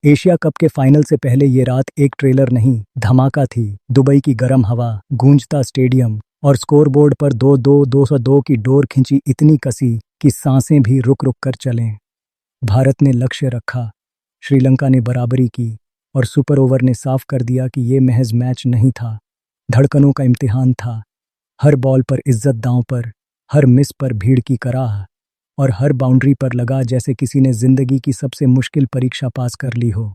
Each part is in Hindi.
एशिया कप के फाइनल से पहले ये रात एक ट्रेलर नहीं, धमाका थी। दुबई की गर्म हवा, गूंजता स्टेडियम और स्कोरबोर्ड पर 2-2 की डोर खिंची इतनी कसी कि सांसें भी रुक रुक कर चलें। भारत ने लक्ष्य रखा, श्रीलंका ने बराबरी की और सुपर ओवर ने साफ कर दिया कि ये महज मैच नहीं था, धड़कनों का इम्तिहान था। हर बॉल पर इज्जत दांव पर, हर मिस पर भीड़ की कराह और हर बाउंड्री पर लगा जैसे किसी ने जिंदगी की सबसे मुश्किल परीक्षा पास कर ली हो।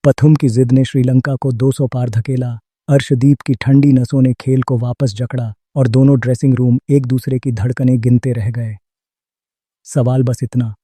पथुम की जिद ने श्रीलंका को 200 पार धकेला, अर्शदीप की ठंडी नसों ने खेल को वापस जकड़ा और दोनों ड्रेसिंग रूम एक दूसरे की धड़कनें गिनते रह गए। सवाल बस इतना,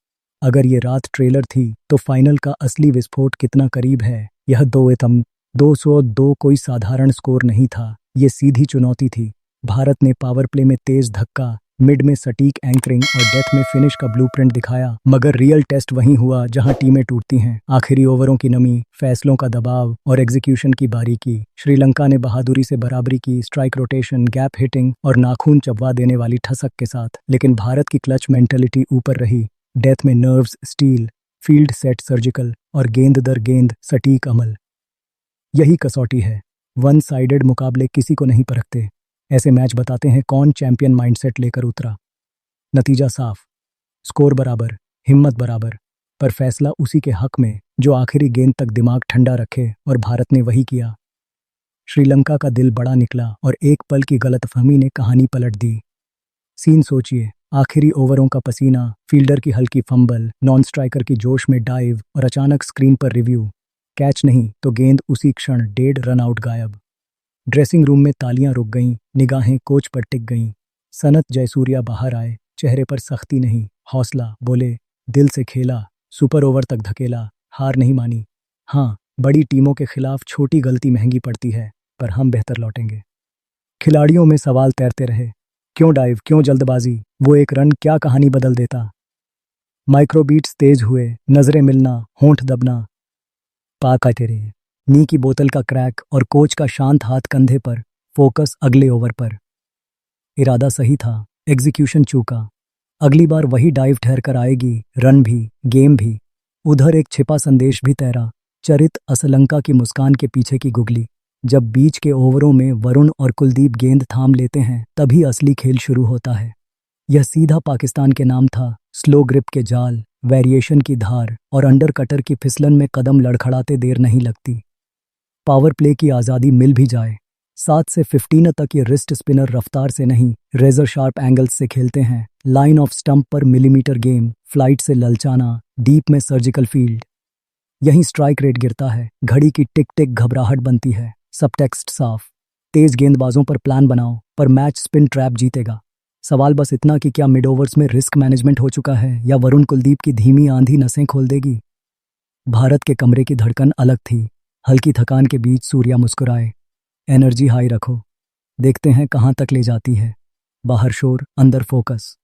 अगर ये रात ट्रेलर थी तो फाइनल का असली विस्फोट कितना करीब है? यह 202 कोई साधारण स्कोर नहीं था, ये सीधी चुनौती थी। भारत ने पावर प्ले में तेज धक्का, मिड में सटीक एंकरिंग और डेथ में फिनिश का ब्लूप्रिंट दिखाया, मगर रियल टेस्ट वहीं हुआ जहां टीमें टूटती हैं। आखिरी ओवरों की नमी, फैसलों का दबाव और एग्जीक्यूशन की बारीकी। श्रीलंका ने बहादुरी से बराबरी की, स्ट्राइक रोटेशन, गैप हिटिंग और नाखून चबवा देने वाली ठसक के साथ। लेकिन भारत की क्लच मेंटेलिटी ऊपर रही। डेथ में nerves steel, field set surgical और गेंद दर गेंद सटीक अमल। यही कसौटी है। वन साइडेड मुकाबले किसी को नहीं परखते। ऐसे मैच बताते हैं कौन चैंपियन माइंडसेट लेकर उतरा। नतीजा साफ, स्कोर बराबर, हिम्मत बराबर, पर फैसला उसी के हक में जो आखिरी गेंद तक दिमाग ठंडा रखे, और भारत ने वही किया। श्रीलंका का दिल बड़ा निकला और एक पल की गलतफहमी ने कहानी पलट दी। सीन सोचिए, आखिरी ओवरों का पसीना, फील्डर की हल्की फंबल, नॉन स्ट्राइकर की जोश में डाइव और अचानक स्क्रीन पर रिव्यू। कैच नहीं तो गेंद उसी क्षण 1.5 रन आउट गायब। ड्रेसिंग रूम में तालियां रुक गईं, निगाहें कोच पर टिक गईं। सनत जयसूर्या बाहर आए, चेहरे पर सख्ती नहीं, हौसला। बोले, दिल से खेला, सुपर ओवर तक धकेला, हार नहीं मानी। हाँ, बड़ी टीमों के खिलाफ छोटी गलती महंगी पड़ती है, पर हम बेहतर लौटेंगे। खिलाड़ियों में सवाल तैरते रहे, क्यों डाइव, क्यों जल्दबाजी, वो एक रन क्या कहानी बदल देता। माइक्रोबीट्स तेज हुए, नजरें मिलना, होंठ दबना। पाक आते रहे, नी की बोतल का क्रैक और कोच का शांत हाथ कंधे पर, फोकस अगले ओवर पर। इरादा सही था, एग्जीक्यूशन चूका। अगली बार वही डाइव ठहर कर आएगी, रन भी, गेम भी। उधर एक छिपा संदेश भी तैरा, चरित असलंका की मुस्कान के पीछे की गुगली। जब बीच के ओवरों में वरुण और कुलदीप गेंद थाम लेते हैं, तभी असली खेल शुरू होता है। यह सीधा पाकिस्तान के नाम था। स्लो ग्रिप के जाल, वेरिएशन की धार और अंडर कटर की फिसलन में कदम लड़खड़ाते देर नहीं लगती। पावर प्ले की आज़ादी मिल भी जाए, 7 से 15 तक ये रिस्ट स्पिनर रफ्तार से नहीं, रेजर शार्प एंगल्स से खेलते हैं। लाइन ऑफ स्टंप पर मिलीमीटर गेम, फ्लाइट से ललचाना, डीप में सर्जिकल फील्ड। यहीं स्ट्राइक रेट गिरता है, घड़ी की टिक टिक घबराहट बनती है। सबटेक्स्ट साफ, तेज गेंदबाजों पर प्लान बनाओ, पर मैच स्पिन ट्रैप जीतेगा। सवाल बस इतना कि क्या मिड ओवर्स में रिस्क मैनेजमेंट हो चुका है, या वरुण कुलदीप की धीमी आंधी नसें खोल देगी। भारत के कमरे की धड़कन अलग थी। हल्की थकान के बीच सूर्या मुस्कुराए, एनर्जी हाई रखो, देखते हैं कहाँ तक ले जाती है। बाहर शोर, अंदर फोकस।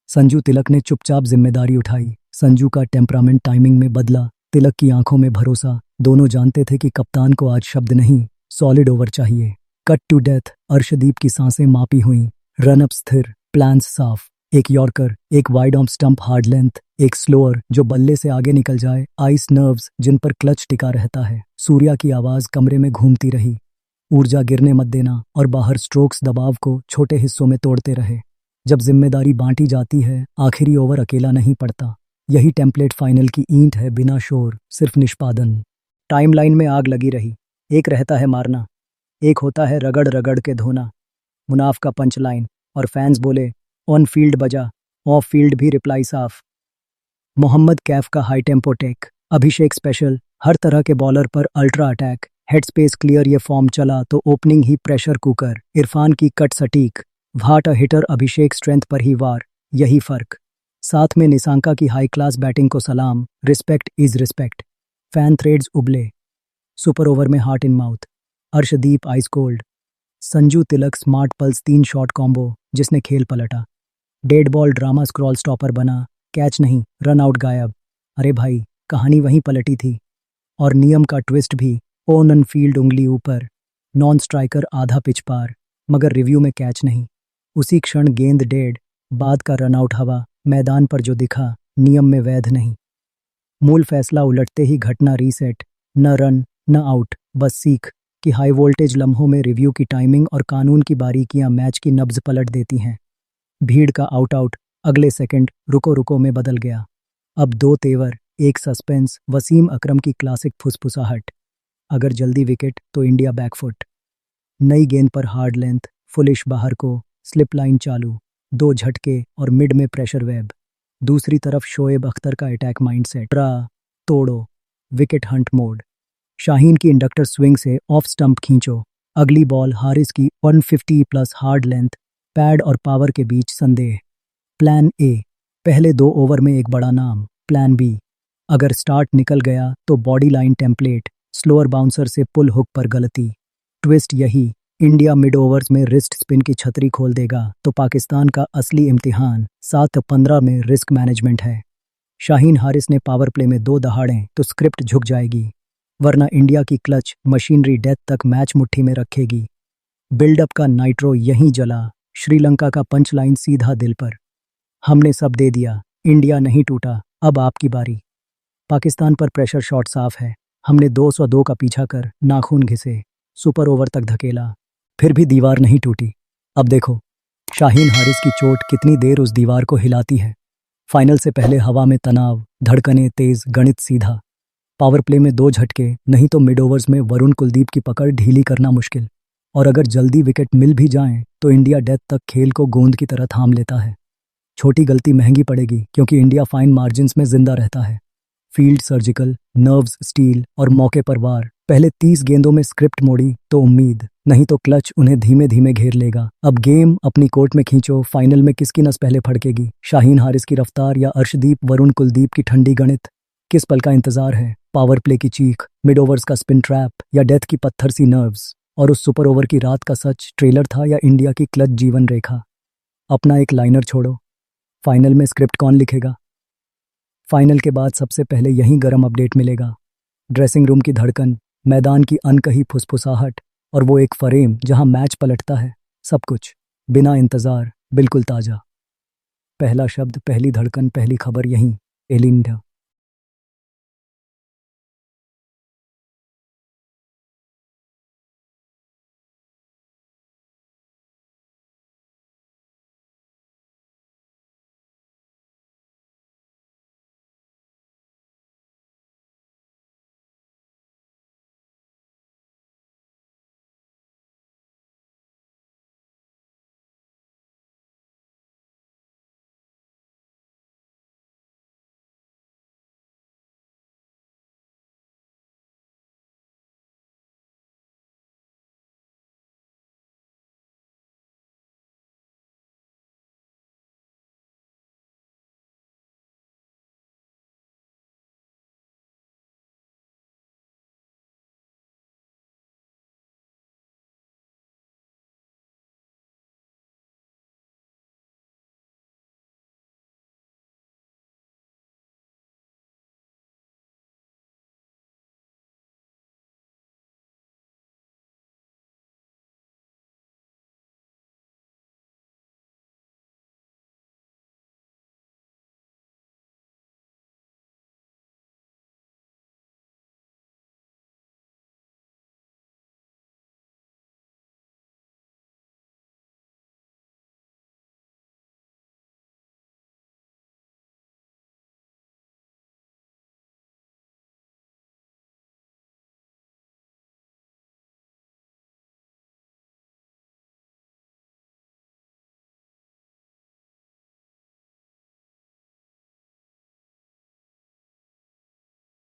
संजू तिलक ने चुपचाप जिम्मेदारी उठाई। संजू का टेम्परामेंट टाइमिंग में बदला, तिलक की आंखों में भरोसा। दोनों जानते थे कि कप्तान को आज शब्द नहीं, सॉलिड ओवर चाहिए। कट टू डेथ, अर्शदीप की सांसें मापी हुई, रनअप स्थिर, प्लान्स साफ। एक यॉर्कर, एक wide off stump hard length, एक स्लोअर जो बल्ले से आगे निकल जाए। आइस नर्व्स जिन पर क्लच टिका रहता है। सूर्या की आवाज कमरे में घूमती रही, ऊर्जा गिरने मत देना, और बाहर स्ट्रोक्स दबाव को छोटे हिस्सों में तोड़ते रहे। जब जिम्मेदारी बांटी जाती है, आखिरी ओवर अकेला नहीं पड़ता। यही टेम्पलेट फाइनल की ईंट है, बिना शोर, सिर्फ निष्पादन। टाइमलाइन में आग लगी रही। एक रहता है मारना, एक होता है रगड़ रगड़ के धोना। मुनाफ का पंच लाइन, और फैंस बोले, ऑन फील्ड बजा, ऑफ फील्ड भी रिप्लाई साफ। मोहम्मद कैफ का high tempo take, Abhishek special, हर तरह के बॉलर पर ultra attack, head space clear. ये फॉर्म चला तो ओपनिंग ही प्रेशर कुकर। इरफान की कट सटीक, what a hitter, Abhishek strength पर ही वार। यही फर्क। साथ में निशांका की हाई क्लास बैटिंग को सलाम, respect is respect. Fan threads उबले। सुपर ओवर में heart in mouth, Arshdeep ice cold, Sanju Tilak smart pulse 3 shot combo जिसने खेल पलटा। Dead ball drama scroll stopper बना, कैच नहीं, रन आउट गायब। अरे भाई, कहानी वहीं पलटी थी। और नियम का ट्विस्ट भी, ऑन एंड फील्ड उंगली ऊपर, नॉन स्ट्राइकर आधा पिच पार, मगर रिव्यू में कैच नहीं। उसी क्षण गेंद डेड, बाद का रन आउट हवा, मैदान पर जो दिखा, नियम में वैध नहीं। मूल फैसला उलटते ही घटना रीसेट। न रन न आउट, बस सीख कि हाई वोल्टेज लम्हों में रिव्यू की टाइमिंग और कानून की बारीकियां मैच की नब्ज पलट देती हैं। भीड़ का आउट आउट अगले सेकंड रुको रुको में बदल गया। अब दो तेवर, एक सस्पेंस, वसीम अकरम की क्लासिक फुसफुसाहट। अगर जल्दी विकेट तो इंडिया बैकफुट। नई गेंद पर हार्ड लेंथ, फुलिश बाहर को, स्लिप लाइन चालू, दो झटके और मिड में प्रेशर वेब। दूसरी तरफ शोएब अख्तर का अटैक माइंडसेट, तोड़ो, विकेट हंट मोड। शाहीन की इंडक्टर स्विंग से ऑफ स्टंप खींचो। अगली बॉल हारिस की 150 प्लस हार्ड लेंथ, पैड और पावर के बीच संदेह। प्लान ए, पहले 2 ओवर में एक बड़ा नाम। प्लान बी, अगर स्टार्ट निकल गया तो body line template, slower bouncer से पुल हुक पर गलती। ट्विस्ट यही, इंडिया मिड ओवर्स में रिस्ट स्पिन की छतरी खोल देगा तो पाकिस्तान का असली इम्तिहान 7-15 में रिस्क मैनेजमेंट है। शाहीन हारिस ने पावर प्ले में 2 दहाड़ें तो स्क्रिप्ट झुक जाएगी, वरना इंडिया की क्लच मशीनरी डेथ तक मैच मुट्ठी में रखेगी। बिल्डअप का नाइट्रो यहीं जला, श्रीलंका का पंच लाइन सीधा दिल पर। हमने सब दे दिया, इंडिया नहीं टूटा, अब आपकी बारी। पाकिस्तान पर प्रेशर शॉट साफ है, हमने 202 का पीछा कर नाखून घिसे, सुपर ओवर तक धकेला, फिर भी दीवार नहीं टूटी। अब देखो शाहीन हारिस की चोट कितनी देर उस दीवार को हिलाती है। फाइनल से पहले हवा में तनाव, धड़कनें तेज, गणित सीधा। पावर प्ले में 2 झटके, नहीं तो मिड ओवर्स में वरुण कुलदीप की पकड़ ढीली करना मुश्किल। और अगर जल्दी विकेट मिल भी जाएं तो इंडिया डेथ तक खेल को गोंद की तरह थाम लेता है। छोटी गलती महंगी पड़ेगी क्योंकि इंडिया फाइन मार्जिन्स में जिंदा रहता है। फील्ड सर्जिकल, नर्व्स स्टील और मौके पर वार। पहले 30 गेंदों में स्क्रिप्ट मोड़ी तो उम्मीद, नहीं तो क्लच उन्हें धीमे धीमे घेर लेगा। अब गेम अपनी कोर्ट में खींचो, फाइनल में किसकी नस पहले फड़केगी? शाहीन हारिस की रफ्तार या अर्शदीप वरुण कुलदीप की ठंडी गणित? किस पल का इंतजार है? पावर प्ले की चीख, मिड ओवर्स का स्पिन ट्रैप या डेथ की पत्थर सी नर्व्स? और उस सुपर ओवर की रात का सच ट्रेलर था या इंडिया की क्लच जीवन रेखा? अपना एक लाइनर छोड़ो, फाइनल में स्क्रिप्ट कौन लिखेगा? फाइनल के बाद सबसे पहले यही गर्म अपडेट मिलेगा। ड्रेसिंग रूम की धड़कन, मैदान की अनकही फुसफुसाहट और वो एक फ्रेम जहां मैच पलटता है। सब कुछ बिना इंतजार, बिल्कुल ताजा। पहला शब्द, पहली धड़कन, पहली खबर यहीं एलिंडा।